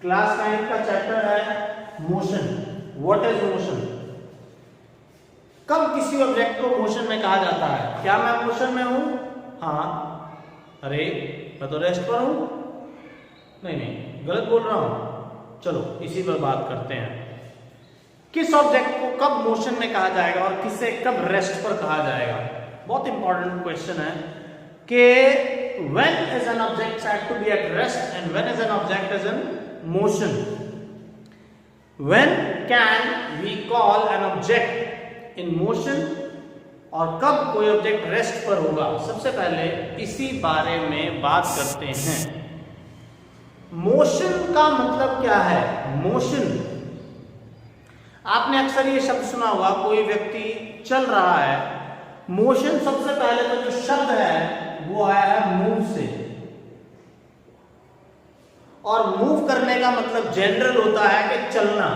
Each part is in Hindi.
क्लास 9 का चैप्टर है मोशन। What is motion? कब किसी ऑब्जेक्ट को मोशन में कहा जाता है? क्या मैं मोशन में हूं? हाँ। अरे मैं तो रेस्ट पर हूं। नहीं, गलत बोल रहा हूं। चलो इसी पर बात करते हैं। किस ऑब्जेक्ट को कब मोशन में कहा जाएगा और किसे कब रेस्ट पर कहा जाएगा? बहुत इंपॉर्टेंट क्वेश्चन है कि when is an object said to be at rest and when is an object is in motion? When can we call an object in motion? और कब कोई ऑब्जेक्ट रेस्ट पर होगा? सबसे पहले इसी बारे में बात करते हैं। मोशन का मतलब क्या है? मोशन, आपने अक्सर ये शब्द सुना होगा, कोई व्यक्ति चल रहा है। मोशन सबसे पहले तो जो शब्द है वो आया है मूव से, और मूव करने का मतलब जनरल होता है कि चलना।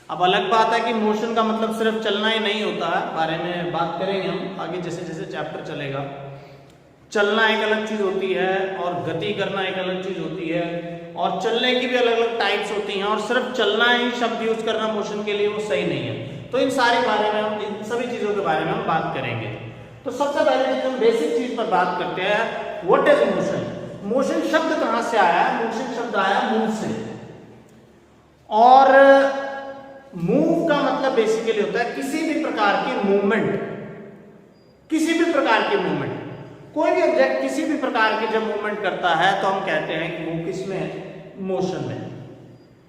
अब अलग बात है कि मोशन का मतलब सिर्फ चलना ही नहीं होता है, बारे में बात करेंगे हम आगे जैसे जैसे चैप्टर चलेगा। चलना एक अलग चीज होती है और गति करना एक अलग चीज होती है, और चलने की भी अलग अलग टाइप्स होती हैं, और सिर्फ चलना ही शब्द यूज करना मोशन के लिए वो सही नहीं है। तो इन सारे बारे में हम, इन सभी चीजों के बारे में हम बात करेंगे। तो सबसे पहले हम बेसिक चीज पर बात करते हैं, व्हाट इज मोशन? मोशन शब्द कहां से आया है? मोशन शब्द आया मूव से, और मूव का मतलब बेसिकली होता है किसी भी प्रकार की मूवमेंट। किसी भी प्रकार की मूवमेंट, कोई भी ऑब्जेक्ट किसी भी प्रकार की जब मूवमेंट करता है तो हम कहते हैं कि वो किसमें है? मोशन में।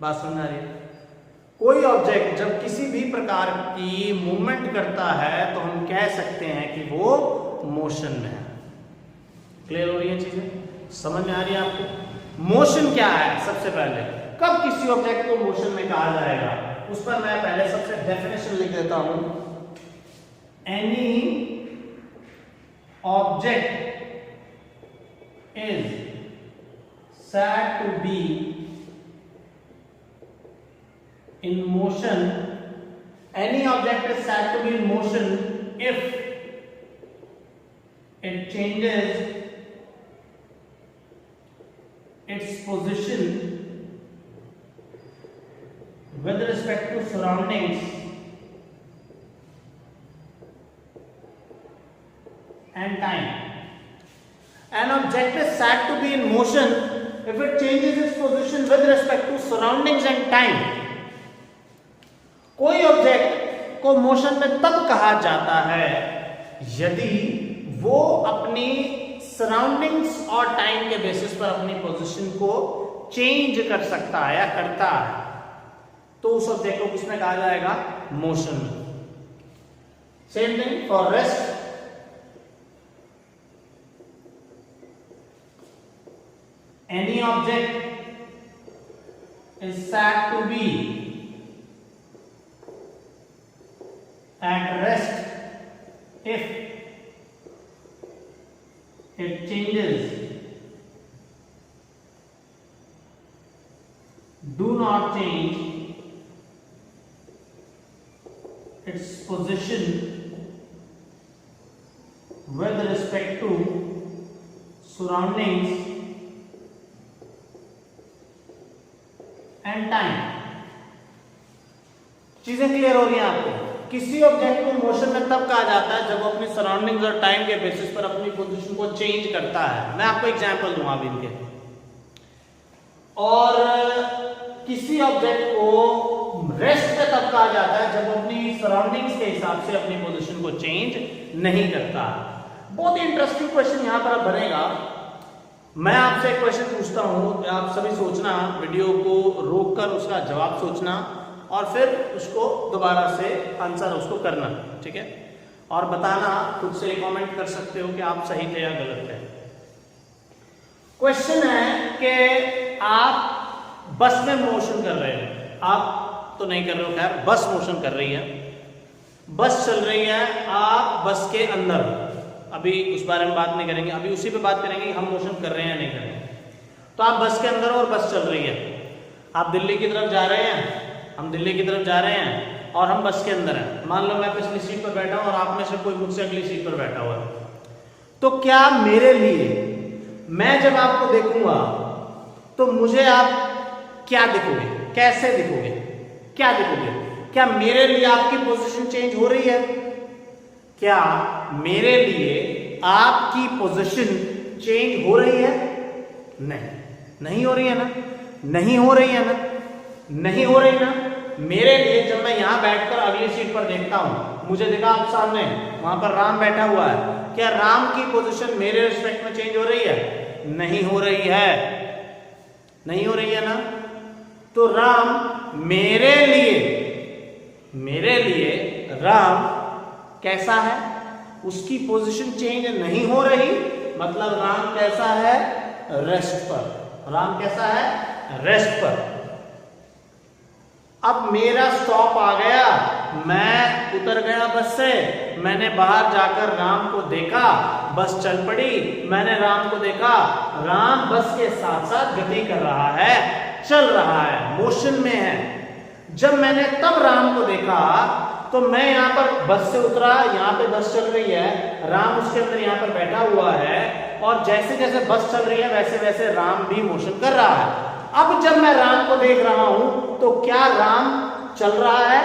बात समझ आ रही है? कोई ऑब्जेक्ट जब किसी भी प्रकार की मूवमेंट करता है तो हम कह सकते हैं कि वो मोशन में है। क्लियर हो रही है चीजें? समझ में आ रही है आपको? मोशन क्या है? सबसे पहले कब किसी ऑब्जेक्ट को मोशन में कहा जाएगा उस पर मैं पहले सबसे डेफिनेशन लिख देता हूं। Any object is said to be in motion. Any object is said to be in motion if it changes its position with respect to surroundings and time. An object is said to be in motion if it changes its position with respect to surroundings and time. कोई ऑब्जेक्ट को मोशन में तब कहा जाता है यदि वो अपनी सराउंडिंग्स और टाइम के बेसिस पर अपनी पोजीशन को चेंज कर सकता है या करता है, तो उस ऑब्जेक्ट को किसमें कहा जाएगा? मोशन में। Same thing for rest. Any object is said to be at rest if it changes, do not change its position with respect to surroundings and time. चीजें क्लियर हो रही हैं आपको? किसी ऑब्जेक्ट को मोशन में तब कहा जाता है जब वो अपनी सराउंडिंग्स और टाइम के बेसिस पर अपनी पोजीशन को चेंज करता है। मैं आपको एग्जांपल दूंगा अभी इनके। और किसी ऑब्जेक्ट को रेस्ट में तब कहा जाता है जब वो अपनी सराउंडिंग्स के हिसाब से अपनी पोजीशन को चेंज नहीं करता। बहुत ही इंटरेस्टिंग क्वेश्चन यहां पर अब बनेगा। मैं आपसे एक क्वेश्चन पूछता हूं, आप सभी सोचना, वीडियो को रोककर उसका जवाब सोचना और फिर उसको दोबारा से आंसर उसको करना, ठीक है? और बताना, खुद से कमेंट कर सकते हो कि आप सही थे या गलत थे। क्वेश्चन है कि आप बस में मोशन कर रहे हैं। आप तो नहीं कर रहे हो, खैर बस मोशन कर रही है, बस चल रही है, आप बस के अंदर। अभी उस बारे में बात नहीं करेंगे, अभी उसी पे बात करेंगे कि हम मोशन कर रहे हैं या नहीं कर रहे हैं। तो आप बस के अंदर और बस चल रही है, आप दिल्ली की तरफ जा रहे हैं, हम दिल्ली की तरफ जा रहे हैं और हम बस के अंदर हैं। मान लो मैं पिछली सीट पर बैठा हूं और आप में से कोई मुझसे अगली सीट पर बैठा हुआ है। तो क्या मेरे लिए, मैं जब आपको देखूंगा तो मुझे आप क्या दिखोगे, कैसे दिखोगे, क्या दिखोगे? क्या मेरे लिए आपकी पोजीशन चेंज हो रही है? क्या मेरे लिए आपकी पोजीशन चेंज हो रही है? नहीं, नहीं हो रही है ना, नहीं हो रही है ना, नहीं हो रही ना। मेरे लिए जब मैं यहां बैठकर अगली सीट पर देखता हूं, मुझे देखा आप सामने वहां पर राम बैठा हुआ है, क्या राम की पोजीशन मेरे रिस्पेक्ट में चेंज हो रही है? नहीं हो रही है, नहीं हो रही है ना। तो राम मेरे लिए राम कैसा है? उसकी पोजीशन चेंज नहीं हो रही, मतलब राम कैसा है? रेस्ट पर। राम कैसा है? रेस्ट पर। अब मेरा स्टॉप आ गया, मैं उतर गया बस से, मैंने बाहर जाकर राम को देखा, बस चल पड़ी, मैंने राम को देखा, राम बस के साथ साथ गति कर रहा है, चल रहा है, मोशन में है। जब मैंने तब राम को देखा तो मैं यहां पर बस से उतरा, यहां पे बस चल रही है, राम उसके अंदर यहां पर बैठा हुआ है, और जैसे जैसे बस चल रही है वैसे वैसे राम भी मोशन कर रहा है। अब जब मैं राम को देख रहा हूं तो क्या राम चल रहा है?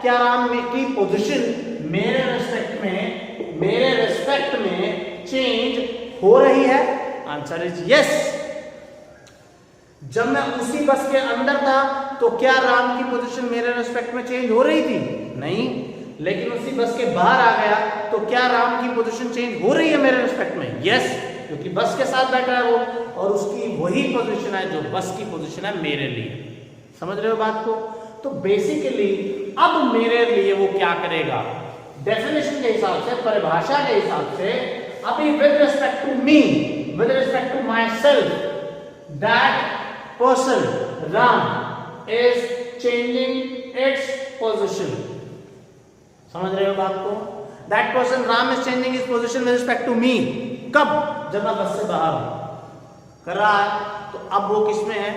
क्या राम की पोजीशन मेरे रिस्पेक्ट में चेंज हो रही है? Answer is yes. जब मैं उसी बस के अंदर था तो क्या राम की पोजीशन मेरे रिस्पेक्ट में चेंज हो रही थी? नहीं। लेकिन उसी बस के बाहर आ गया तो क्या राम की पोजीशन चेंज हो रही है मेरे रिस्पेक्ट में? यस, क्योंकि बस के साथ बैठा है वो, और उसकी वही पोजीशन है जो बस की पोजीशन है मेरे लिए। समझ रहे हो बात को? तो बेसिकली अब मेरे लिए वो क्या करेगा? डेफिनेशन के हिसाब से, परिभाषा के हिसाब से, अभी with respect to me, with respect to myself, that person Ram is changing its position. समझ रहे हो बात को? That person Ram is changing his position with respect to me. कब? जब मैं बस से बाहर हूं, कर रहा है, तो अब वो किस में है?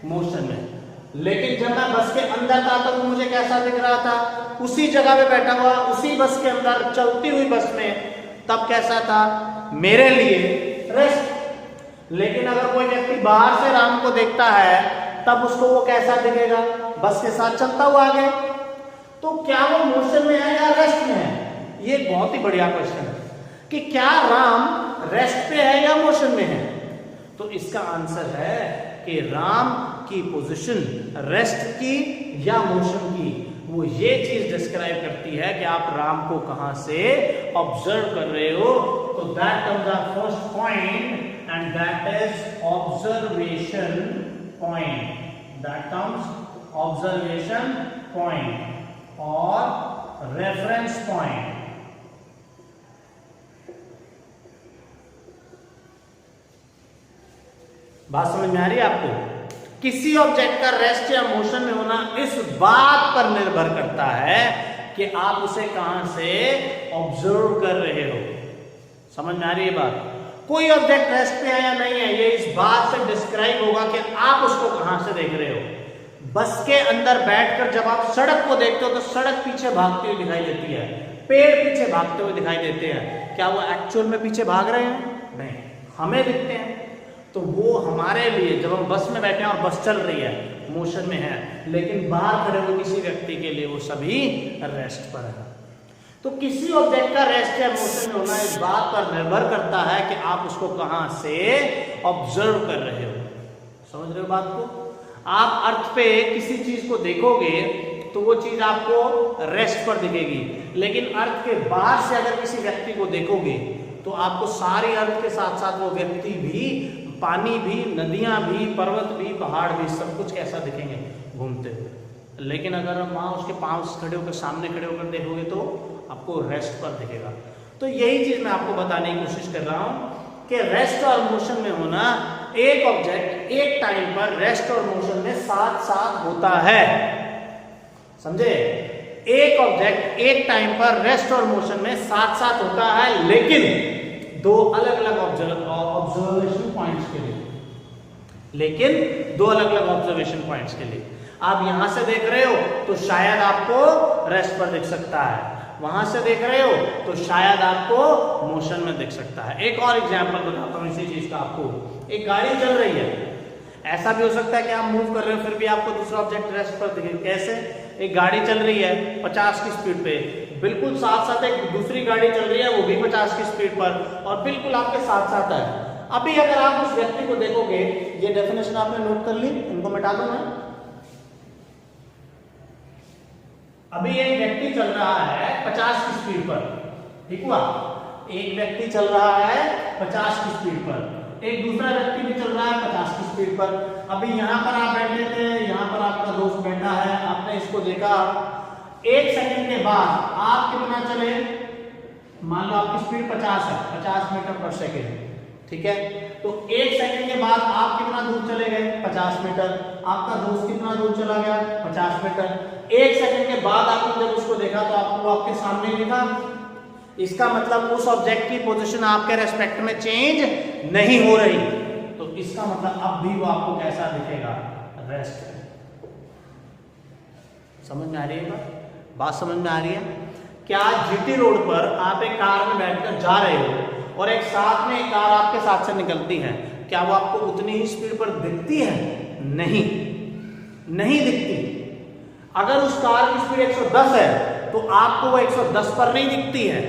मोशन में। लेकिन जब मैं बस के अंदर था तो वो मुझे कैसा दिख रहा था? उसी जगह पे बैठा हुआ, उसी बस के अंदर, चलती हुई बस में, तब कैसा था? मेरे लिए रेस्ट। लेकिन अगर कोई व्यक्ति बाहर से राम को देखता है तब उसको वो कैसा दिखेगा? बस के साथ चलता हुआ आगे। तो क्या वो मोशन में है या रेस्ट में है? ये बहुत ही बढ़िया क्वेश्चन है कि क्या राम रेस्ट पे है या मोशन में है? तो इसका आंसर है कि राम की पोजीशन रेस्ट की या मोशन की, वो ये चीज डिस्क्राइब करती है कि आप राम को कहां से ऑब्जर्व कर रहे हो। तो that comes our first point, and that is observation point. That comes observation point or reference point. बात समझ में आ रही है आपको? किसी ऑब्जेक्ट का रेस्ट या मोशन में होना इस बात पर निर्भर करता है कि आप उसे कहां से ऑब्जर्व कर रहे हो। समझ में आ रही है बात? कोई ऑब्जेक्ट रेस्ट पे है या नहीं है, ये इस बात से डिस्क्राइब होगा कि आप उसको कहां से देख रहे हो। बस के अंदर बैठकर जब आप सड़क को देखते हो तो सड़क पीछे भागती हुई दिखाई देती है, पेड़ पीछे भागते हुए दिखाई देते हैं। क्या वो एक्चुअल में पीछे भाग रहे हैं? नहीं, हमें दिखते हैं। तो वो हमारे लिए, जब हम बस में बैठे हैं और बस चल रही है, मोशन में है, लेकिन बाहर खड़े हुए किसी व्यक्ति के लिए वो सभी रेस्ट पर है। तो किसी ऑब्जेक्ट का रेस्ट या मोशन में होना इस बात पर निर्भर करता है कि आप उसको कहां से ऑब्जर्व कर रहे हो। समझ रहे हो बात को? आप अर्थ पे किसी चीज को देखोगे तो वो चीज आपको रेस्ट पर दिखेगी, लेकिन अर्थ के बाहर से अगर किसी व्यक्ति को देखोगे तो आपको सारी अर्थ के साथ साथ वो व्यक्ति भी, पानी भी, नदियां भी, पर्वत भी, पहाड़ भी, सब कुछ कैसा दिखेंगे? घूमते हुए। लेकिन अगर वहां उसके पांव खड़े होकर, सामने खड़े होकर देखोगे तो आपको रेस्ट पर दिखेगा। तो यही चीज मैं आपको बताने की कोशिश कर रहा हूं कि रेस्ट और मोशन में होना, एक ऑब्जेक्ट एक टाइम पर रेस्ट और मोशन में साथ साथ होता है। समझे? एक ऑब्जेक्ट एक टाइम पर रेस्ट और मोशन में साथ साथ होता है, लेकिन दो अलग अलग ऑब्जर्वेशन पॉइंट्स के लिए, लेकिन दो अलग अलग ऑब्जर्वेशन पॉइंट्स के लिए। आप यहां से देख रहे हो तो शायद आपको रेस्ट पर दिख सकता है, वहां से देख रहे हो तो शायद आपको मोशन में दिख सकता है। एक और एग्जांपल बताता हूं इसी चीज का आपको। एक गाड़ी चल रही है, ऐसा भी हो सकता है कि आप मूव कर रहे हो फिर भी आपको दूसरा ऑब्जेक्ट रेस्ट पर दिखे। कैसे? एक गाड़ी चल रही है 50 की स्पीड पे, बिल्कुल साथ साथ एक दूसरी गाड़ी चल रही है वो भी 50 की स्पीड पर और बिल्कुल आपके साथ साथ है। अभी अगर आप उस व्यक्ति को देखोगे, ये डेफिनेशन आपने नोट कर ली, इनको मिटा दो मैं। अभी एक व्यक्ति चल रहा है 50 की स्पीड पर, ठीक हुआ? एक व्यक्ति चल रहा है 50 की स्पीड पर, एक दूसरा व्यक्ति भी चल रहा है 50 की स्पीड पर। अभी यहाँ पर आप बैठे थे, यहाँ पर आपका दोस्त बैठा है, आपने इसको देखा, 1 सेकंड के बाद आप कितना चले? मान लो आपकी स्पीड 50 है, 50 मीटर पर सेकेंड, ठीक है? तो 1 सेकंड के बाद आप कितना दूर चले गए? 50 मीटर। आपका दोस्त कितना दूर चला गया? 50 मीटर। 1 सेकंड के बाद आपने जब उसको देखा तो आपको आपके सामने दिखा। इसका मतलब उस ऑब्जेक्ट की पोजीशन आपके रेस्पेक्ट में चेंज नहीं हो रही, तो इसका मतलब अब भी वो आपको कैसा दिखेगा? रेस्ट। समझ में आ रही है बात? समझ में आ रही है? क्या जीटी रोड पर आप एक कार में बैठकर जा रहे हो और एक साथ में एक कार आपके साथ से निकलती है, क्या वो आपको उतनी ही स्पीड पर दिखती है? नहीं, नहीं दिखती। अगर उस कार की स्पीड 110 है तो आपको वो 110 पर नहीं दिखती है,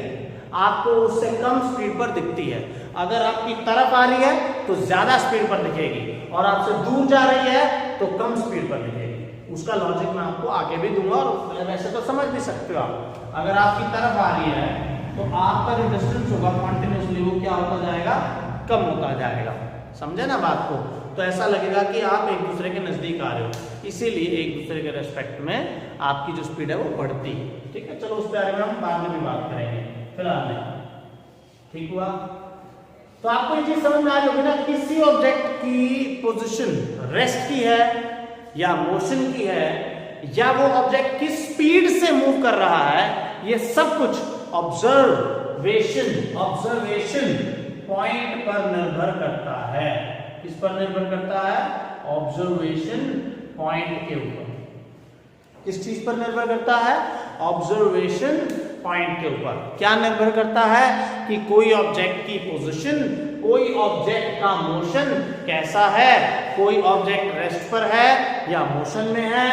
आपको उससे कम स्पीड पर दिखती है। अगर आपकी तरफ आ रही है तो ज्यादा स्पीड पर दिखेगी और आपसे दूर जा रही है तो कम स्पीड पर दिखेगी। उसका लॉजिक मैं आपको आगे भी दूंगा और वैसे तो समझ भी सकते हो आप। अगर आपकी तरफ आ रही है तो आपका जो डिस्टेंस होगा कॉन्टिन्यूसली वो क्या होता जाएगा? कम होता जाएगा। समझे ना बात को? तो ऐसा लगेगा कि आप एक दूसरे के नजदीक आ रहे हो, इसीलिए एक दूसरे के रेस्पेक्ट में आपकी जो स्पीड है वो बढ़ती है। ठीक है, चलो उस बारे में हम बाद में भी बात करेंगे, फिलहाल नहीं। ठीक हुआ? तो आपको ये चीज समझ में आ रही होगी ना, किसी ऑब्जेक्ट की पोजीशन रेस्ट की है या मोशन की है या वो ऑब्जेक्ट किस स्पीड से मूव कर रहा है, ये सब कुछ ऑब्जर्वेशन पॉइंट पर निर्भर करता है। किस पर निर्भर करता है? ऑब्जर्वेशन पॉइंट के ऊपर। किस चीज पर निर्भर करता है? ऑब्जर्वेशन पॉइंट के ऊपर। क्या निर्भर करता है? कि कोई ऑब्जेक्ट की पोजीशन, कोई ऑब्जेक्ट का मोशन कैसा है, कोई ऑब्जेक्ट रेस्ट पर है या मोशन में है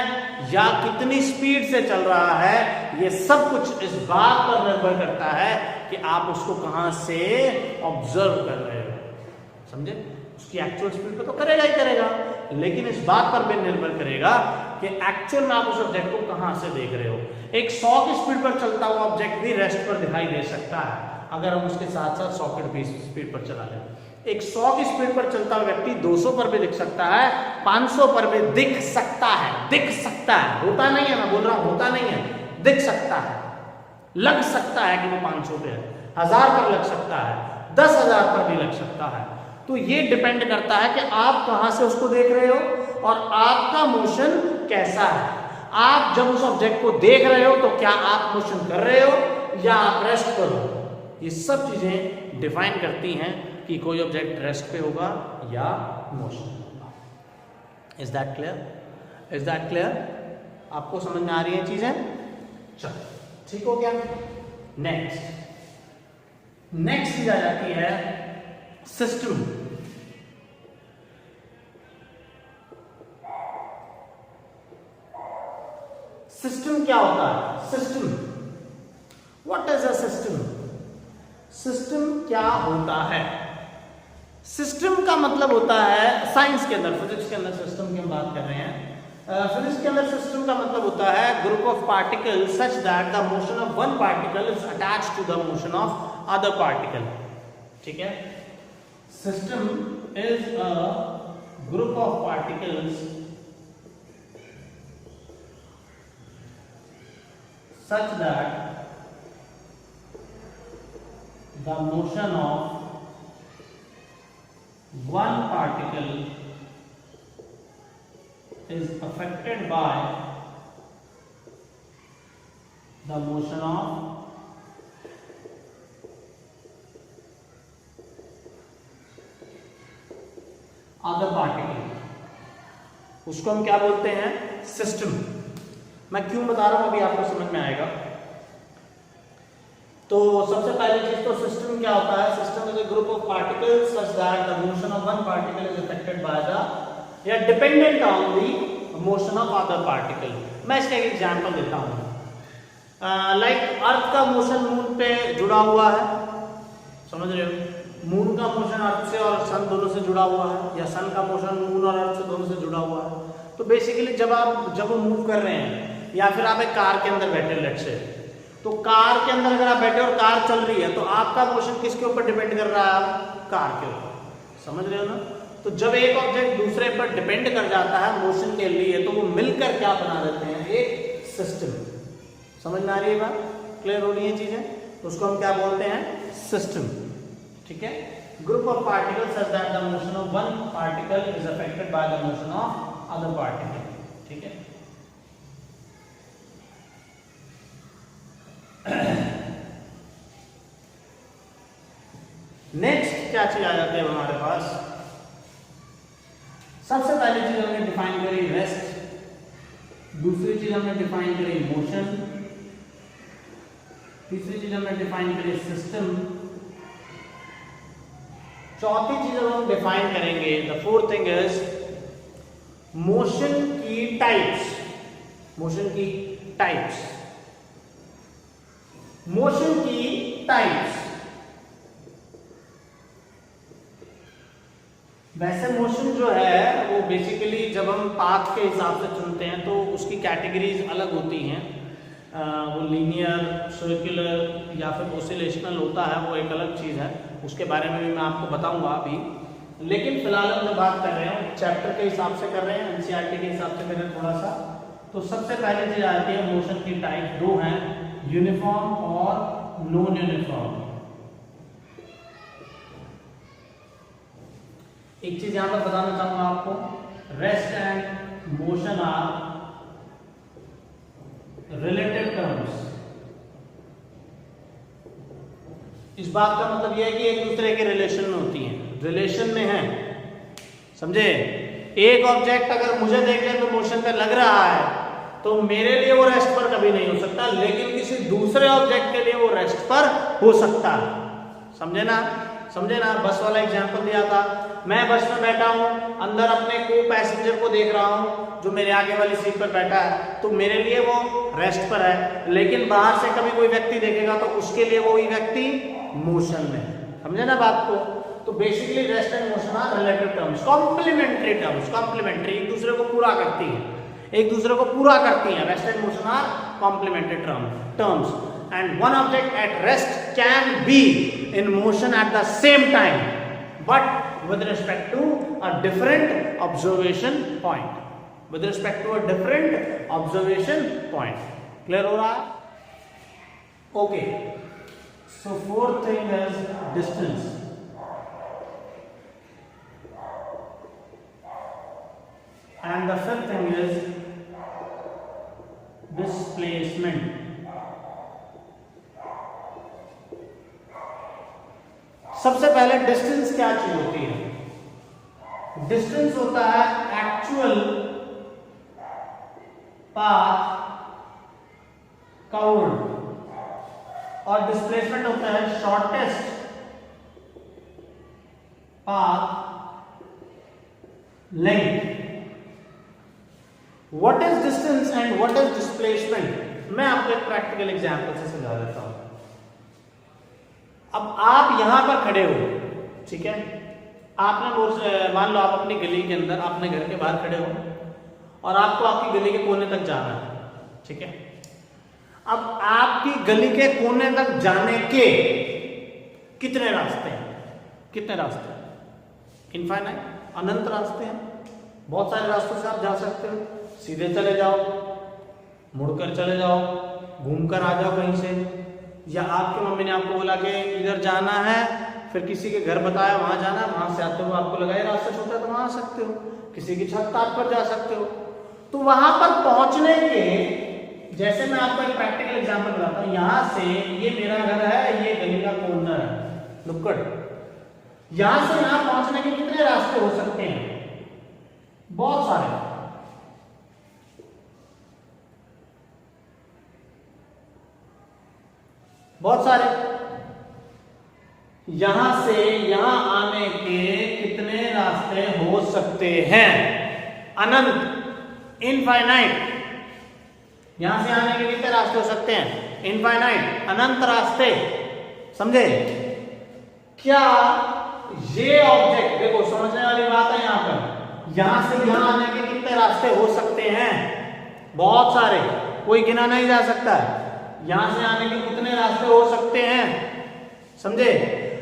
या कितनी स्पीड से चल रहा है, ये सब कुछ इस बात पर निर्भर करता है कि आप उसको कहां से ऑब्जर्व कर रहे हो। समझे? उसकी एक्चुअल स्पीड पर तो करेगा ही करेगा, लेकिन इस बात पर भी निर्भर करेगा कि एक्चुअल में आप उस ऑब्जेक्ट को कहां से देख रहे हो। एक 100 की स्पीड पर चलता हुआ ऑब्जेक्ट भी रेस्ट पर दिखाई दे सकता है अगर हम उसके साथ साथ 100 की स्पीड पर चला लें। एक 100 की स्पीड पर चलता हुआ व्यक्ति 200 पर भी दिख सकता है, 500 पर भी दिख सकता है। दिख सकता है, होता नहीं है, मैं बोल रहा हूं होता नहीं है, दिख सकता है। लग सकता है कि वो 500 पे है, 1000 पर लग सकता है, 10,000 पर भी लग सकता है। तो ये डिपेंड करता है कि आप कहां से उसको देख रहे हो और आपका मोशन कैसा है। आप जब उस ऑब्जेक्ट को देख रहे हो तो क्या आप मोशन कर रहे हो या आप रेस्ट पर हो। ये सब चीजें डिफाइन करती हैं कि कोई ऑब्जेक्ट रेस्ट पे होगा या मोशन होगा। Is that clear? Is that clear? आपको समझ में आ रही है चीजें? चलो ठीक हो गया। नेक्स्ट चीज आ जाती है सिस्टम। सिस्टम क्या होता है? System, what is a system? System क्या होता है? सिस्टम का मतलब होता है, साइंस के अंदर, फिजिक्स के अंदर सिस्टम की हम बात कर रहे हैं। फिजिक्स के अंदर सिस्टम का मतलब होता है group of particles such that the motion of one particle is attached to the motion of other particle. ठीक है? System is a group of particles such that the motion of one particle is affected by the motion of other particle। उसको हम क्या बोलते हैं? सिस्टम। मैं क्यों बता रहा हूं अभी आपको समझ में आएगा। तो सबसे पहली चीज तो सिस्टम क्या होता है? System is a group of particles such that the motion of one particle is affected by the या dependent on the motion of other particle. मैं इसका एक एग्जांपल देता हूँ। लाइक अर्थ का मोशन मून पे जुड़ा हुआ है, समझ रहे हो? मून का मोशन अर्थ से और सन दोनों से जुड़ा हुआ है, या सन का मोशन मून और अर्थ से दोनों से जुड़ा हुआ है। तो बेसिकली जब वो मूव कर रहे हैं, या फिर आप एक कार के अंदर बैठे लेट्स से, तो कार के अंदर अगर आप बैठे और कार चल रही है तो आपका मोशन किसके ऊपर डिपेंड कर रहा है? कार के ऊपर। समझ रहे हो ना? तो जब एक ऑब्जेक्ट दूसरे पर डिपेंड कर जाता है मोशन के लिए, तो वो मिलकर क्या बना देते हैं? एक सिस्टम। समझ में आ रही है बात? क्लियर हो रही है चीजें? तो उसको हम क्या बोलते हैं? सिस्टम। ठीक है? Group of particles such that the motion of one particle is affected by the motion of other particle. ठीक है? नेक्स्ट क्या चीज आ जाती है हमारे पास? सबसे पहली चीज हमने डिफाइन करी रेस्ट, दूसरी चीज हमने डिफाइन करी मोशन, तीसरी चीज हमने डिफाइन करी सिस्टम, चौथी चीज हम डिफाइन करेंगे, the fourth thing is motion की टाइप्स। मोशन की टाइप्स, मोशन की टाइप्स। वैसे मोशन जो है वो बेसिकली जब हम पाथ के हिसाब से चुनते हैं तो उसकी कैटेगरीज अलग होती हैं। वो लीनियर, सर्कुलर या फिर ऑसिलेशनल होता है, वो एक अलग चीज़ है, उसके बारे में भी मैं आपको बताऊंगा अभी। लेकिन फिलहाल हम जो बात कर रहे हैं चैप्टर के हिसाब से कर रहे हैं, एनसीईआरटी के हिसाब से कर रहे हैं थोड़ा सा। तो सबसे पहले चीज आती है मोशन की टाइप, दो हैं, यूनिफॉर्म और नॉन यूनिफॉर्म। एक चीज यहां पर बताना चाहूंगा आपको, rest and motion are relative terms. इस बात का मतलब यह है कि एक दूसरे के रिलेशन में होती हैं, रिलेशन में है, समझे? एक ऑब्जेक्ट अगर मुझे देख ले तो मोशन पे लग रहा है तो मेरे लिए वो रेस्ट पर कभी नहीं हो सकता, लेकिन किसी दूसरे ऑब्जेक्ट के लिए वो रेस्ट पर हो सकता है। समझे ना? समझे ना? बस वाला एग्जांपल दिया था, मैं बस में बैठा हूं, अंदर अपने को पैसेंजर को देख रहा हूं जो मेरे आगे वाली सीट पर बैठा है, तो मेरे लिए वो रेस्ट पर है, लेकिन बाहर से कभी कोई व्यक्ति देखेगा तो उसके लिए वो ही व्यक्ति मोशन में। समझे ना बात को? तो basically rest and motion are relative terms, complementary terms, complementary, एक दूसरे को पूरा करती है, एक दूसरे को पूरा करती है। Rest and motion are complementary terms, and one object at rest can be in motion at the same time but with respect to a different observation point, with respect to a different observation point. Clear ho raha hai? Okay, so fourth thing is distance, and the fifth thing is displacement. सबसे पहले डिस्टेंस क्या चीज होती है? डिस्टेंस होता है एक्चुअल पाथ कवर्ड, और डिस्प्लेसमेंट होता है shortest path length. What is distance and what is displacement? मैं आपको एक प्रैक्टिकल एग्जांपल से समझा देता हूं। अब आप यहां पर खड़े हो, ठीक है? आपने मान लो आप अपनी गली के अंदर, अपने घर के बाहर खड़े हो और आपको आपकी गली के कोने तक जाना है, ठीक है? अब आपकी गली के कोने तक जाने के कितने रास्ते हैं? कितने रास्ते हैं? इनफाइनाइट, अनंत रास्ते हैं। बहुत सारे रास्तों से आप जा सकते हो, सीधे चले जाओ, मुड़कर चले जाओ, घूमकर आ जाओ कहीं से, या आपकी मम्मी ने आपको बोला कि इधर जाना है, फिर किसी के घर बताया वहां जाना है, वहां से आते हो आपको लगा रास्ता छोटा है तो वहां आ सकते हो, किसी की छत पर जा सकते हो। तो वहां पर पहुंचने के, जैसे मैं आपको एक प्रैक्टिकल एग्जांपल बताता हूं, यहां से ये मेरा घर है, ये गली का कॉर्नर है, नुक्कड़, यहां से यहां पहुंचने के कितने रास्ते हो सकते हैं? बहुत सारे, बहुत सारे। यहां से यहां आने के कितने रास्ते हो सकते हैं? अनंत, इनफाइनाइट। यहां से आने के कितने रास्ते हो सकते हैं? इनफाइनाइट, अनंत रास्ते। समझे? क्या ये ऑब्जेक्ट, देखो समझने वाली बात है यहां पर, यहां से यहां आने के कितने रास्ते हो सकते हैं? बहुत सारे, कोई गिना नहीं जा सकता है। यहां से आने के कितने रास्ते हो सकते हैं? समझे?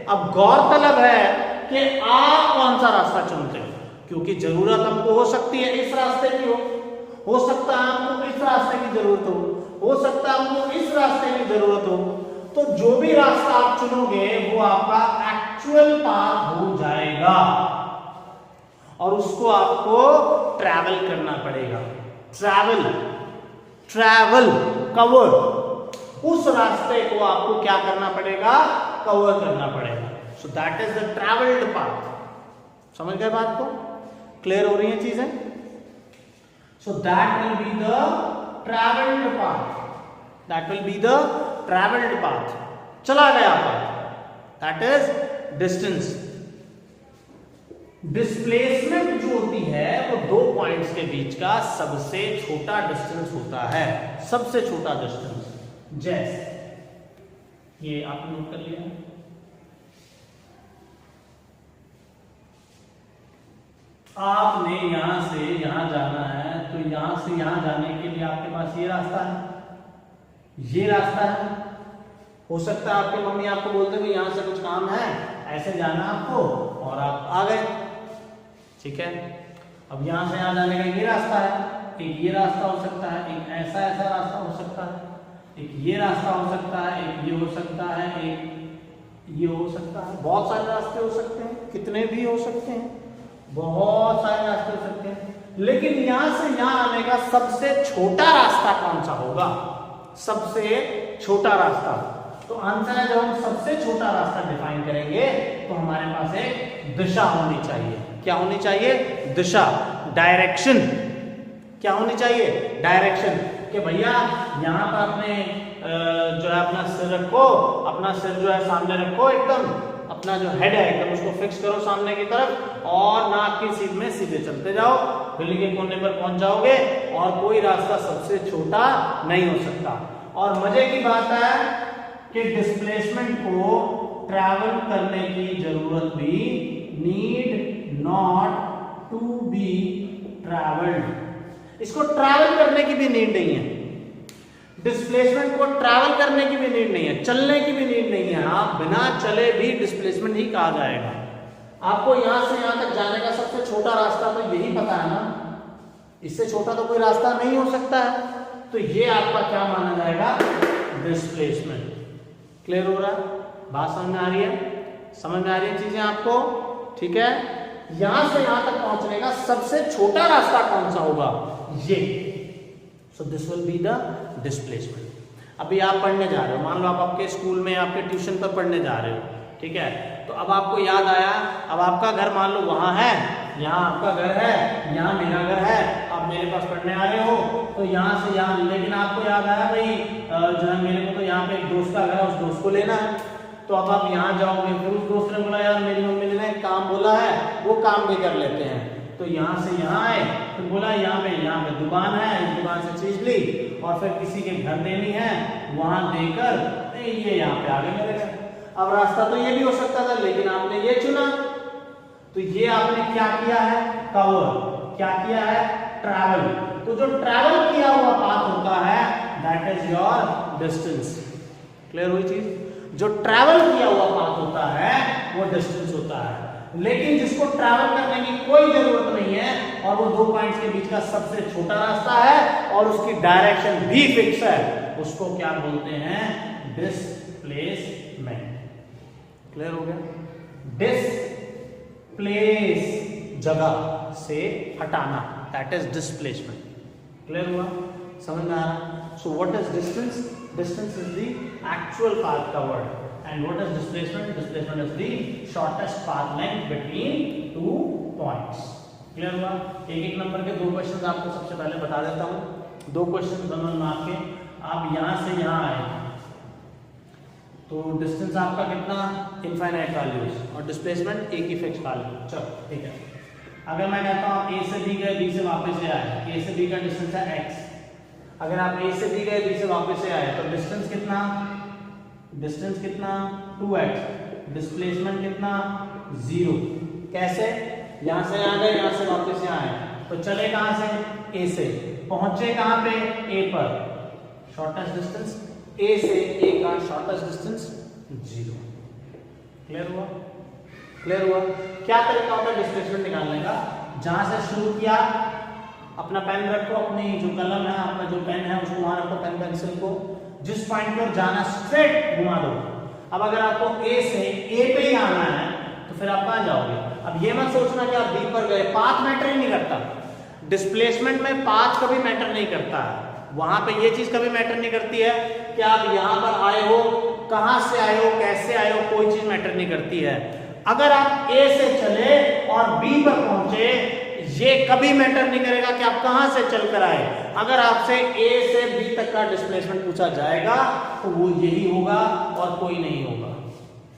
अब गौरतलब है कि आप कौन सा रास्ता चुनते हो, क्योंकि जरूरत हमको हो सकती है इस रास्ते की हो सकता है हमको इस रास्ते की जरूरत हो सकता है हमको इस रास्ते की जरूरत हो। तो जो भी रास्ता आप चुनोगे वो आपका एक्चुअल पाथ हो जाएगा और उसको आपको ट्रैवल करना पड़ेगा। ट्रैवल कवर, उस रास्ते को आपको क्या करना पड़ेगा? कवर करना पड़ेगा। So that is the travelled path. समझ गए बात को? क्लियर हो रही है चीजें? So that will be the travelled path, that will be the travelled path, चला गया path, that is distance. Displacement जो होती है वो दो पॉइंट्स के बीच का सबसे छोटा डिस्टेंस होता है, सबसे छोटा डिस्टेंस। जैसे ये आप नोट कर लिया, आपने यहां से यहां जाना है तो यहां से यहां जाने के लिए आपके पास ये रास्ता है, ये रास्ता है। हो सकता है आपकी मम्मी आपको बोलते कि यहां से कुछ काम है, ऐसे जाना आपको, और आप आ गए, ठीक है। अब यहां से यहां जाने का ये रास्ता है, एक ये रास्ता हो सकता है, एक ऐसा ऐसा रास्ता हो सकता है, एक ये रास्ता हो सकता है, एक ये हो सकता है, एक ये हो सकता है। बहुत सारे रास्ते हो सकते हैं, कितने भी हो सकते हैं, बहुत सारे रास्ते हो सकते हैं। लेकिन यहां से यहां आने का सबसे छोटा रास्ता कौन सा होगा? सबसे छोटा रास्ता। तो आंसर है, जब हम सबसे छोटा रास्ता डिफाइन करेंगे तो हमारे पास एक दिशा होनी चाहिए। क्या होनी चाहिए? दिशा, डायरेक्शन। क्या होनी चाहिए? डायरेक्शन। कि भैया यहां पर अपने जो है अपना सिर रखो, अपना सिर जो है सामने रखो, एकदम अपना जो हेड है एकदम उसको फिक्स करो सामने की तरफ, और नाक की सीध में सीधे चलते जाओ, बिल्ली के कोने पर पहुंच जाओगे, और कोई रास्ता सबसे छोटा नहीं हो सकता। और मजे की बात है कि डिस्प्लेसमेंट को ट्रैवल करने की जरूरत भी need not to be travelled, इसको ट्रैवल करने की भी नीड नहीं है। डिस्प्लेसमेंट को ट्रैवल करने की भी नीड नहीं है, चलने की भी नीड नहीं है। आप बिना चले भी डिस्प्लेसमेंट ही कहा जाएगा। आपको यहां से यहां तक जाने का सबसे छोटा रास्ता तो यही पता है ना, इससे छोटा तो कोई रास्ता नहीं हो सकता है। तो ये आपका क्या माना जाएगा? डिस्प्लेसमेंट। क्लियर हो रहा है? बात समझ में आ रही है? समझ में आ रही है चीजें आपको? ठीक है। यहां से यहां तक पहुंचने का सबसे छोटा रास्ता कौन सा होगा? ये। So this will be the displacement. अभी आप पढ़ने जा रहे हो, मान लो आप आपके स्कूल में आपके ट्यूशन पर पढ़ने जा रहे हो, ठीक है। तो अब आपको याद आया, अब आपका घर मान लो वहां है, यहाँ आपका घर है, यहाँ मेरा घर है, आप मेरे पास पढ़ने आ रहे हो, तो यहाँ से यहाँ, लेकिन आपको याद आया भाई जो है मेरे को तो यहाँ पे एक दोस्त का घर है, उस दोस्त को लेना है। तो अब आप यहाँ जाओगे, फिर उस दोस्त ने बोला यार मेरी मम्मी ने एक काम बोला है, वो काम भी कर लेते हैं। तो यहाँ से यहाँ आए, फिर बोला यहाँ पे दुकान है, इस दुकान से चीज ली, और फिर किसी के घर देनी है, वहां देकर ये यहाँ पे आ गए मेरे घर। अब रास्ता तो ये भी हो सकता था, लेकिन आपने ये चुना, तो ये आपने क्या किया है? कवर। क्या किया है? ट्रैवल। तो जो ट्रैवल किया हुआ पाथ होता है that is your distance. Clear हुई चीज? जो ट्रैवल किया हुआ पाथ होता है वो डिस्टेंस होता है। लेकिन जिसको ट्रैवल करने की कोई जरूरत नहीं है और वो दो पॉइंट्स के बीच का सबसे छोटा रास्ता है और उसकी डायरेक्शन भी फिक्स है, उसको क्या बोलते हैं? डिस्प्लेसमेंट। क्लियर हो गया? डिस्प्लेस, जगह से हटाना, दैट इज डिस्प्लेसमेंट। क्लियर हुआ? समझ में आ रहा? So what is distance? Distance is the actual path covered, and what is displacement? Displacement is the shortest path length between two points. Clear हुआ? एक एक नंबर के दो क्वेश्चंस आपको सबसे पहले बता देता हूँ। दो क्वेश्चन दोनों मार्क के। आप यहाँ से यहाँ आए तो डिस्टेंस आपका कितना? इनफाइनाइट वैल्यूज, और डिस्प्लेसमेंट एक ही फिक्स वैल्यू। चलो ठीक है। अगर मैं कहता हूँ A से B गए, B से वापस से आए, A से B का डिस्टेंस है x, अगर आप A से B गए, B से वापस से आए तो डिस्टेंस कितना 2x, डिस्प्लेसमेंट कितना 0। कैसे? यहां से आ गए, यहां से वापस यहाँ आए, तो चले कहां से? A से, पहुंचे कहां पे? A पर, शॉर्टेस्ट डिस्टेंस A से A का शॉर्टेस्ट डिस्टेंस 0। क्लियर हुआ? क्लियर हुआ? क्या तरीका होता है डिस्प्लेसमेंट निकालने का? जहां से शुरू किया, अपना पेन रखो, अपनी जो कलम है, अपना जो पेन है उसको वहां रखो, पेन पेंसिल को, जिस पॉइंट पर जाना स्ट्रेट घुमा दो। अब अगर आपको A से A पे ही आना है तो फिर आप कहां जाओगे? अब ये मत सोचना कि आप B पर गए, पाथ मैटर ही नहीं करता। डिस्प्लेसमेंट में पाथ कभी मैटर नहीं करता है, वहां पे ये चीज कभी मैटर नहीं करती है कि आप यहां पर आए हो, कहां से आए हो, कैसे आए हो, कोई चीज मैटर नहीं करती है। अगर आप A से चले और B पर पहुंचे, ये कभी मैटर नहीं करेगा कि आप कहां से चलकर आए। अगर आपसे A से B तक का डिस्प्लेसमेंट पूछा जाएगा तो वो यही होगा और कोई नहीं होगा,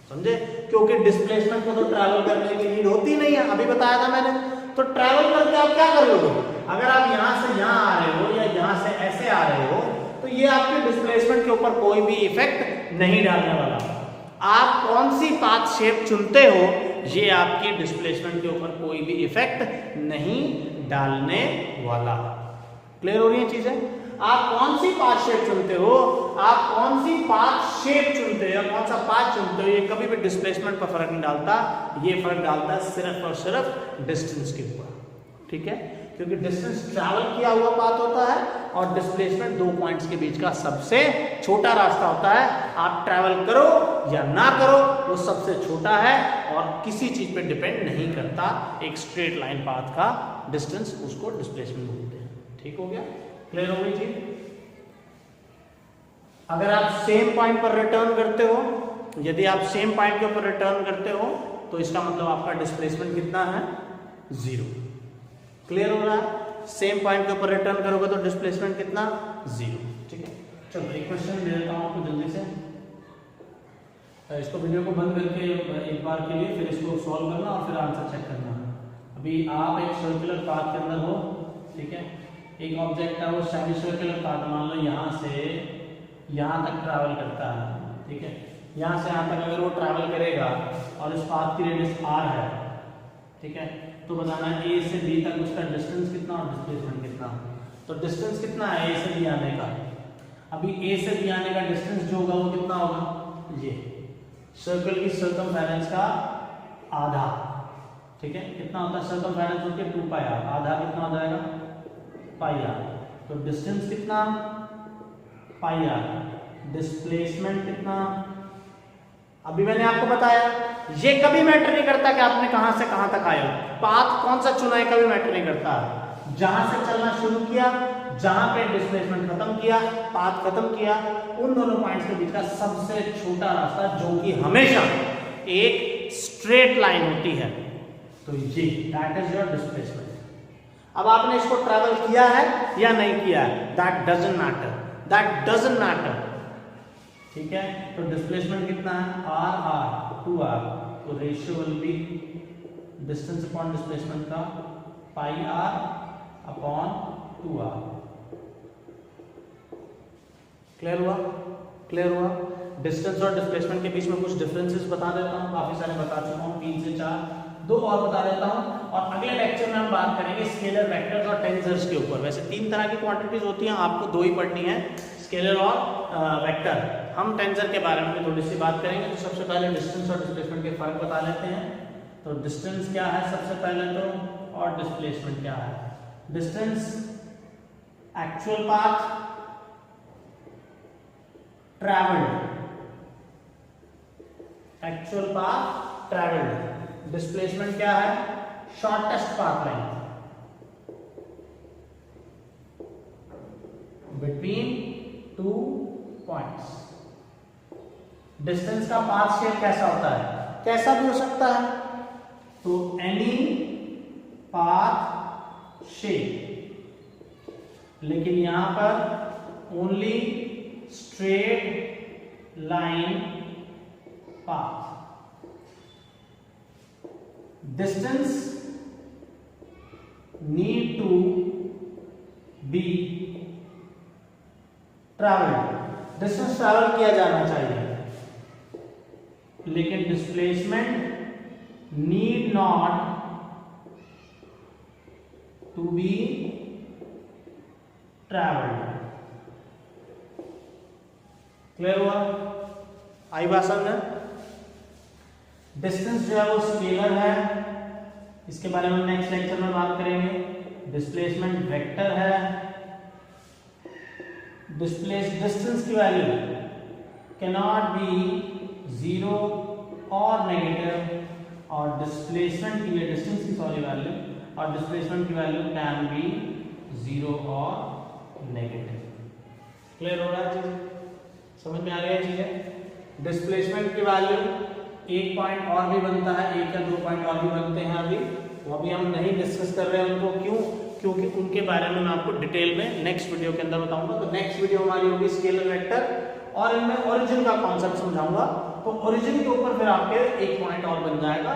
समझे? क्योंकि डिस्प्लेसमेंट को तो ट्रैवल करने की नीड होती नहीं है, अभी बताया था मैंने। तो ट्रैवल करके आप क्या कर लोगे? अगर आप यहां से यहां आ रहे हो या यहां से ऐसे आ रहे हो तो ये आपके डिस्प्लेसमेंट के ऊपर कोई भी इफेक्ट नहीं डालने वाला। आप कौन सी पाथ शेप चुनते हो, ये आपकी डिस्प्लेसमेंट के ऊपर कोई भी इफेक्ट नहीं डालने वाला। क्लियर हो रही है चीजें? आप कौन सी पाथ शेप चुनते हो, आप कौन सी पाथ शेप चुनते हो, कौन सा पाथ चुनते हो, ये कभी भी डिस्प्लेसमेंट पर फर्क नहीं डालता। ये फर्क डालता है सिर्फ और सिर्फ डिस्टेंस के ऊपर, ठीक है? क्योंकि डिस्टेंस ट्रैवल किया हुआ पाथ होता है और डिस्प्लेसमेंट दो पॉइंट्स के बीच का सबसे छोटा रास्ता होता है। आप ट्रैवल करो या ना करो, वो सबसे छोटा है और किसी चीज पे डिपेंड नहीं करता। एक स्ट्रेट लाइन पाथ का डिस्टेंस, उसको डिस्प्लेसमेंट बोलते हैं। ठीक हो गया? क्लियर हो गई चीज? अगर आप सेम पॉइंट पर रिटर्न करते हो, यदि आप सेम पॉइंट के ऊपर रिटर्न करते हो तो इसका मतलब आपका डिस्प्लेसमेंट कितना है? 0। क्लियर हो रहा है? सेम पॉइंट के ऊपर रिटर्न करोगे तो डिस्प्लेसमेंट कितना? 0। ठीक है, चलो एक क्वेश्चन दे देता हूं आपको जल्दी से। इसको वीडियो को बंद करके एक बार के लिए फिर इसको सॉल्व करना और फिर आंसर चेक करना। अभी आप एक सर्कुलर पाथ के अंदर हो, ठीक है? एक ऑब्जेक्ट है, वो सेमी सर्कुलर पाथ, मान लो यहाँ से यहाँ तक ट्रैवल करता है, ठीक है? यहाँ से यहाँ तक अगर वो ट्रैवल करेगा और इस पाथ की रेडियस r है, ठीक है? तो बताना A से B तक उसका डिस्टेंस कितना और डिस्प्लेसमेंट कितना। तो डिस्टेंस कितना है A से B आने का? अभी A से B आने का डिस्टेंस जो होगा वो कितना होगा? ये सर्कल की सर्कमफेरेंस का आधा, ठीक है? कितना होता है सर्कमफेरेंस होती है? 2 पाई r, आधा कितना हो जाएगा? पाई r। तो डिस्टेंस कितना? पाई r। डिस्प्लेसमेंट कितना? अभी मैंने आपको बताया ये कभी मैटर नहीं करता कि आपने कहां से कहां तक आए हो, पाथ कौन सा चुना है कभी मैटर नहीं करता। जहां से चलना शुरू किया, जहां पे डिस्प्लेसमेंट खत्म किया, पाथ खत्म किया, उन दोनों पॉइंट्स के बीच का सबसे छोटा रास्ता जो कि हमेशा एक स्ट्रेट लाइन होती है, तो ये दैट इज योर डिस्प्लेसमेंट। अब आपने इसको ट्रैवल किया है या नहीं किया है, that doesn't matter, that doesn't matter, ठीक है? तो डिस्प्लेसमेंट कितना है? r 2r, तो ratio will be distance upon displacement का पाई r अपॉन 2r। क्लियर हुआ? क्लियर हुआ? डिस्टेंस और डिस्प्लेसमेंट के बीच में कुछ डिफरेंसेस बता देता हूं, काफी सारे बता चुका हूं, 3 से 4, 2 और बता देता हूं। और अगले लेक्चर में हम बात करेंगे स्केलर वेक्टर्स और टेंसर्स के ऊपर। वैसे 3 तरह की क्वांटिटीज होती हैं, आपको 2 ही पढ़नी है, स्केलर और वेक्टर। हम टेंसर के बारे में थोड़ी सी बात करेंगे। तो सबसे पहले डिस्टेंस और डिस्प्लेसमेंट के फर्क बता लेते हैं। तो डिस्टेंस क्या है सबसे पहले तो, और डिस्प्लेसमेंट क्या है। Distance actual path travelled, actual path travelled. Displacement क्या है? Shortest path length between 2 points. Distance का पाथ शेप कैसा होता है? कैसा भी हो सकता है, तो एनी पाथ शेप, लेकिन यहां पर only straight line path. Distance need to be travelled, distance travel किया जाना चाहिए, लेकिन displacement need not to be travelled. Clear हुआ? आई बात समझ? डिस्टेंस जो है वो स्केलर है, इसके बारे में नेक्स्ट लेक्चर में बात करेंगे। डिस्प्लेसमेंट वेक्टर है, डिस्टेंस की value can not be zero और नेगेटिव, और डिस्प्लेसमेंट की डिस्टेंस की वैल्यू और डिस्प्लेसमेंट की वैल्यू कैन बी जीरो और नेगेटिव। क्लियर हो रहा है चीज? समझ में आ रही है चीजें? डिस्प्लेसमेंट की वैल्यू एक पॉइंट और भी बनता है, एक या 2 पॉइंट और भी बनते हैं अभी, तो अभी हम नहीं डिस्कस कर रहे हैं उनको। क्यों? क्योंकि उनके बारे में मैं आपको डिटेल में नेक्स्ट वीडियो के अंदर बताऊंगा। तो नेक्स्ट वीडियो हमारी होगी स्केलर वेक्टर, और इनमें ओरिजिन का कॉन्सेप्ट समझाऊंगा। तो ओरिजिन के ऊपर फिर आपके एक पॉइंट और बन जाएगा।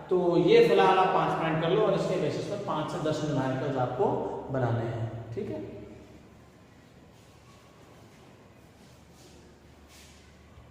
तो ये फिलहाल आप 5 पॉइंट कर लो, और इसके बेसिस पर 5 से 10 न्यूमेरिकल्स आपको बनाने हैं। ठीक है?